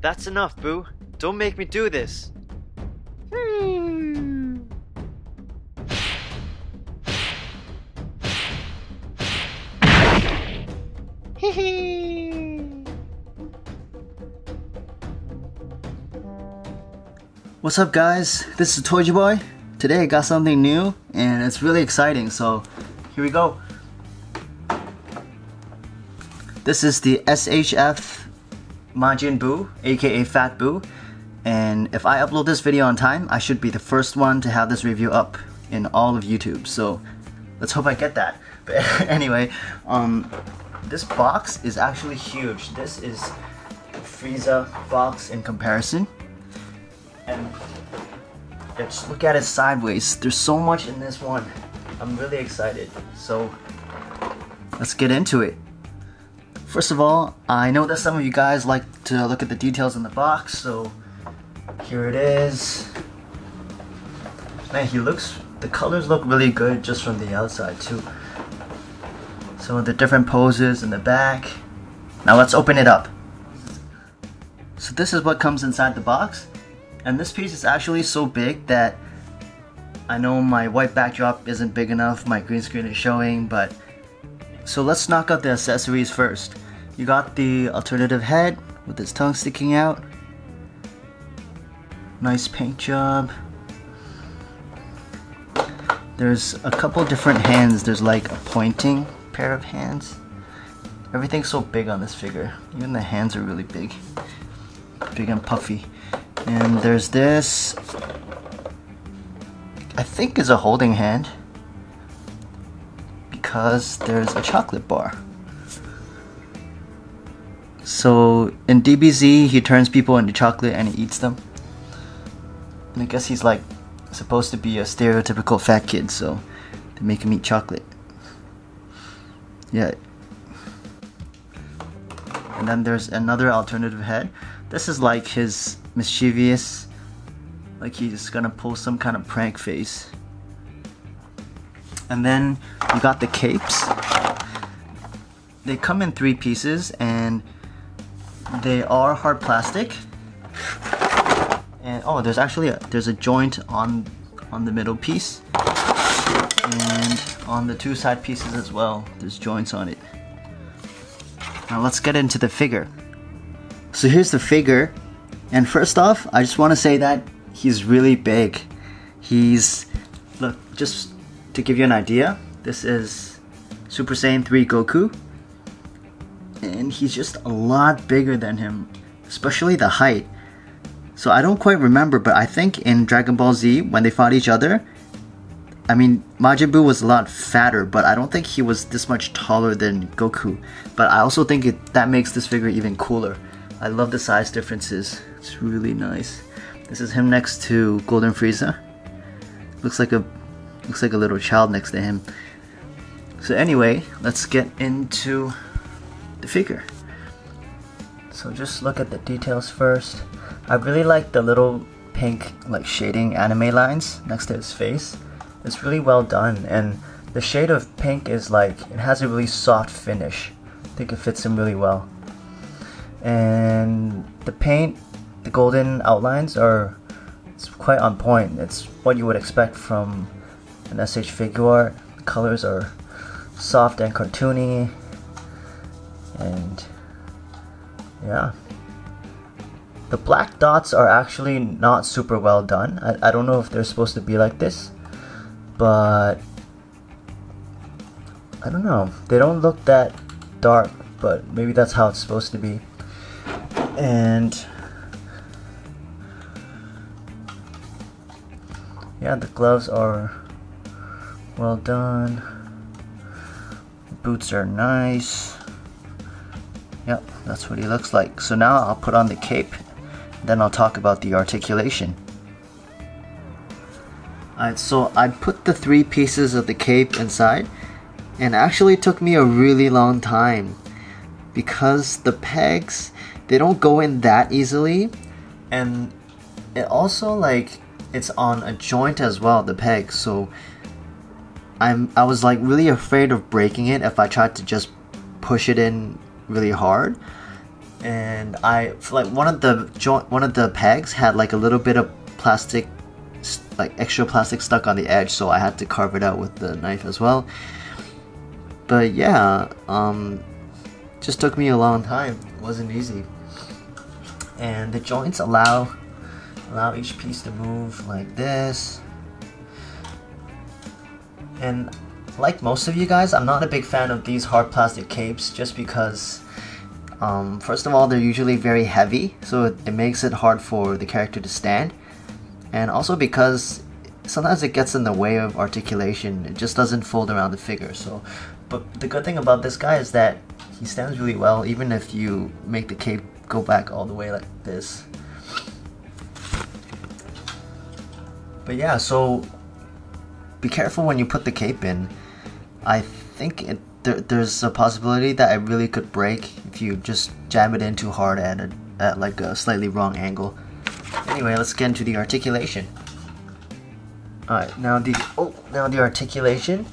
That's enough, Boo. Don't make me do this. What's up guys, this is Toy Boy. Today I got something new and it's really exciting, so here we go. This is the SHF Majin Buu, aka Fat Boo, and if I upload this video on time, I should be the first one to have this review up in all of YouTube, so let's hope I get that. But anyway, this box is actually huge. This is the Frieza box in comparison. And just look at it sideways. There's so much in this one. I'm really excited. So let's get into it. First of all, I know that some of you guys like to look at the details in the box, so here it is. Man, the colors look really good just from the outside too. Some of the different poses in the back. Now let's open it up. So this is what comes inside the box. And this piece is actually so big that I know my white backdrop isn't big enough, my green screen is showing, but so let's knock out the accessories first. You got the alternative head with its tongue sticking out. Nice paint job. There's a couple different hands. There's like a pointing pair of hands. Everything's so big on this figure. Even the hands are really big. Big and puffy. And there's this, I think is a holding hand, because there's a chocolate bar. So in DBZ he turns people into chocolate and he eats them. And I guess he's like supposed to be a stereotypical fat kid, so they make him eat chocolate. Yeah. And then there's another alternative head. This is like his mischievous, like he's gonna pull some kind of prank face. And then you got the capes. They come in 3 pieces and they are hard plastic. And oh, there's actually there's a joint on the middle piece, and on the 2 side pieces as well. There's joints on it. Now let's get into the figure. So here's the figure, and first off, I just want to say that he's really big. Look, just to give you an idea, this is Super Saiyan 3 Goku, and he's just a lot bigger than him, especially the height. So I don't quite remember, but I think in Dragon Ball Z, when they fought each other, I mean, Majin Buu was a lot fatter, but I don't think he was this much taller than Goku. But I also think that makes this figure even cooler. I love the size differences. It's really nice. This is him next to Golden Frieza. Looks like a little child next to him. So anyway, let's get into the figure. So just look at the details first. I really like the little pink like shading anime lines next to his face. It's really well done, and the shade of pink is like, it has a really soft finish. I think it fits him really well. And the paint, the golden outlines it's quite on point. It's what you would expect from an SH Figuart. The colors are soft and cartoony, and yeah. The black dots are actually not super well done. I don't know if they're supposed to be like this, but I don't know. They don't look that dark, but maybe that's how it's supposed to be. And yeah, the gloves are well done. The boots are nice. Yep, that's what he looks like. So now I'll put on the cape, then I'll talk about the articulation. Alright, so I put the 3 pieces of the cape inside, and it actually took me a really long time because the pegs, they don't go in that easily, and it also like it's on a joint as well, the peg, so I was like really afraid of breaking it if I tried to just push it in really hard. and one of the pegs had like a little bit of plastic, like extra plastic stuck on the edge, so I had to carve it out with the knife as well. But yeah, just took me a long time. It wasn't easy. And the joints allow each piece to move like this. And like most of you guys, I'm not a big fan of these hard plastic capes, just because first of all, they're usually very heavy, so it makes it hard for the character to stand, and also because sometimes it gets in the way of articulation. It just doesn't fold around the figure. So, but the good thing about this guy is that he stands really well, even if you make the cape go back all the way like this. But yeah, so be careful when you put the cape in. I think there's a possibility that it really could break if you just jam it in too hard at like a slightly wrong angle. Anyway, let's get into the articulation. Alright, now the articulation.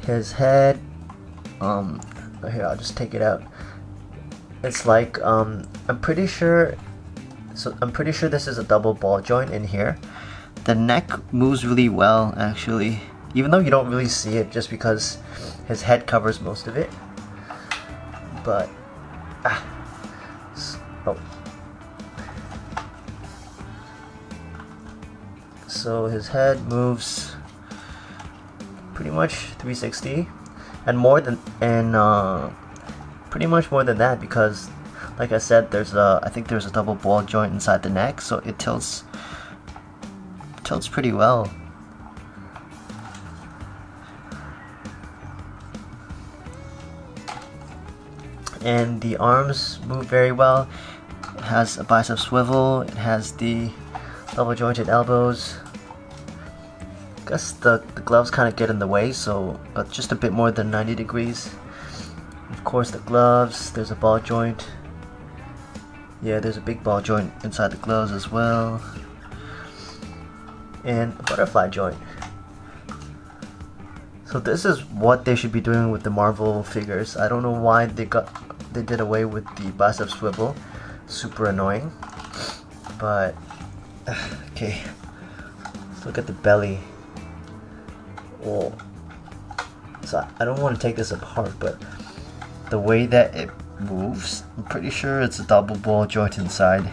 His head, here, I'll just take it out. It's like, I'm pretty sure this is a double ball joint in here. The neck moves really well, actually, even though you don't really see it just because his head covers most of it. But so his head moves pretty much 360, and pretty much more than that, because like I said, I think there's a double ball joint inside the neck, so it tilts pretty well. And the arms move very well. It has a bicep swivel, it has the double jointed elbows. I guess the gloves kind of get in the way, so just a bit more than 90 degrees. Of course, the gloves, there's a ball joint. Yeah, there's a big ball joint inside the gloves as well. And a butterfly joint. So this is what they should be doing with the Marvel figures. I don't know why they did away with the bicep swivel. Super annoying. But okay, let's look at the belly. Oh, so I don't want to take this apart, but the way that it moves, I'm pretty sure it's a double ball joint inside.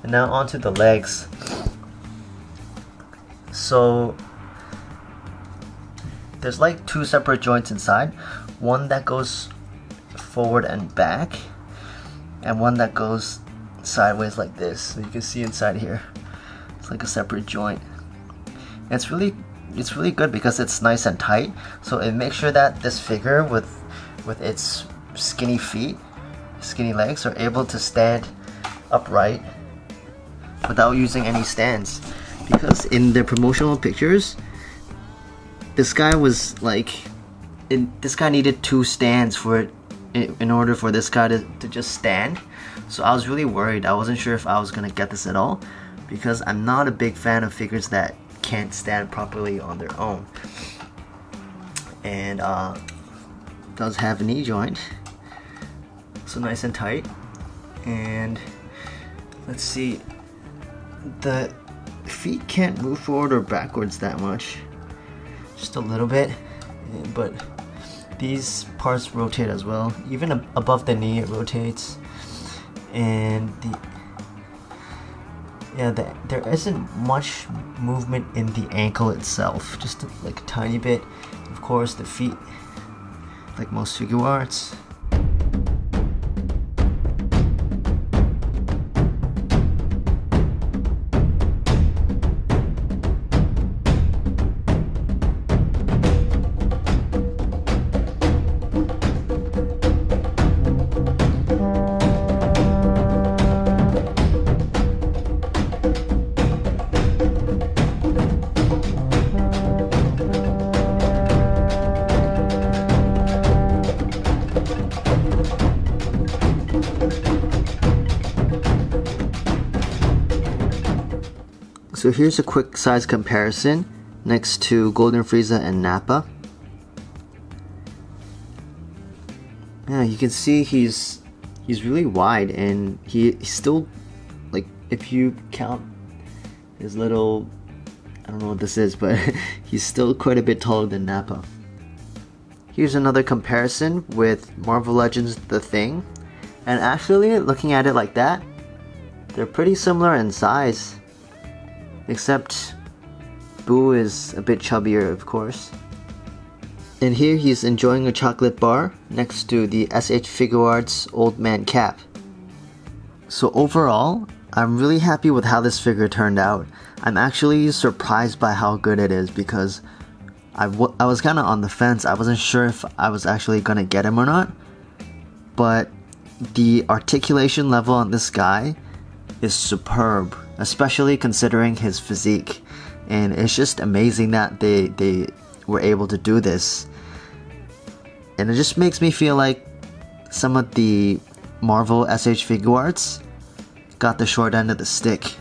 And now onto the legs. So there's like two separate joints inside, one that goes forward and back, and one that goes sideways like this. So you can see inside here, it's like a separate joint. And it's really good because it's nice and tight, so it makes sure that this figure with its skinny feet, skinny legs, are able to stand upright without using any stands. Because in the promotional pictures, this guy was like, this guy needed two stands for it in order for this guy to just stand. So I was really worried. I wasn't sure if I was gonna get this at all, because I'm not a big fan of figures that can't stand properly on their own. And does have a knee joint, so nice and tight. And let's see, the feet can't move forward or backwards that much, just a little bit, but these parts rotate as well. Even above the knee it rotates. And there isn't much movement in the ankle itself, just like a tiny bit. Of course, the feet, like most Figuarts. So here's a quick size comparison next to Golden Frieza and Nappa. Yeah, you can see he's really wide, and he's still, like, if you count his little, I don't know what this is, but he's still quite a bit taller than Nappa. Here's another comparison with Marvel Legends The Thing, and actually looking at it like that, they're pretty similar in size, except Boo is a bit chubbier, of course. And here he's enjoying a chocolate bar next to the SH Figuarts Old Man cap. So overall, I'm really happy with how this figure turned out. I'm actually surprised by how good it is, because I was kind of on the fence. I wasn't sure if I was actually gonna get him or not. But the articulation level on this guy is superb, especially considering his physique. And it's just amazing that they were able to do this. And it just makes me feel like some of the Marvel SH Figuarts got the short end of the stick.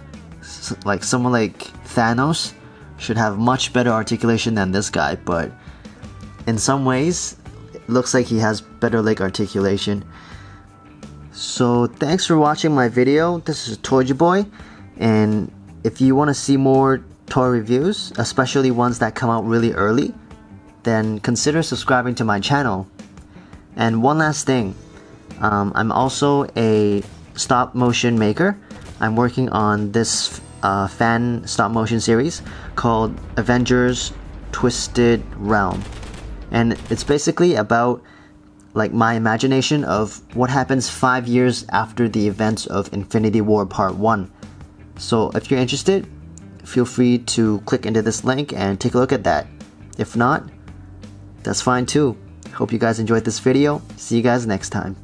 Like someone like Thanos should have much better articulation than this guy, but in some ways it looks like he has better leg articulation. So thanks for watching my video. This is Toy Boy, and if you want to see more toy reviews, especially ones that come out really early, then consider subscribing to my channel. And one last thing, I'm also a stop motion maker. I'm working on this fan stop motion series called Avengers Twisted Realm, and it's basically about like my imagination of what happens 5 years after the events of Infinity War Part 1. So if you're interested, feel free to click into this link and take a look at that. If not, that's fine too. Hope you guys enjoyed this video. See you guys next time.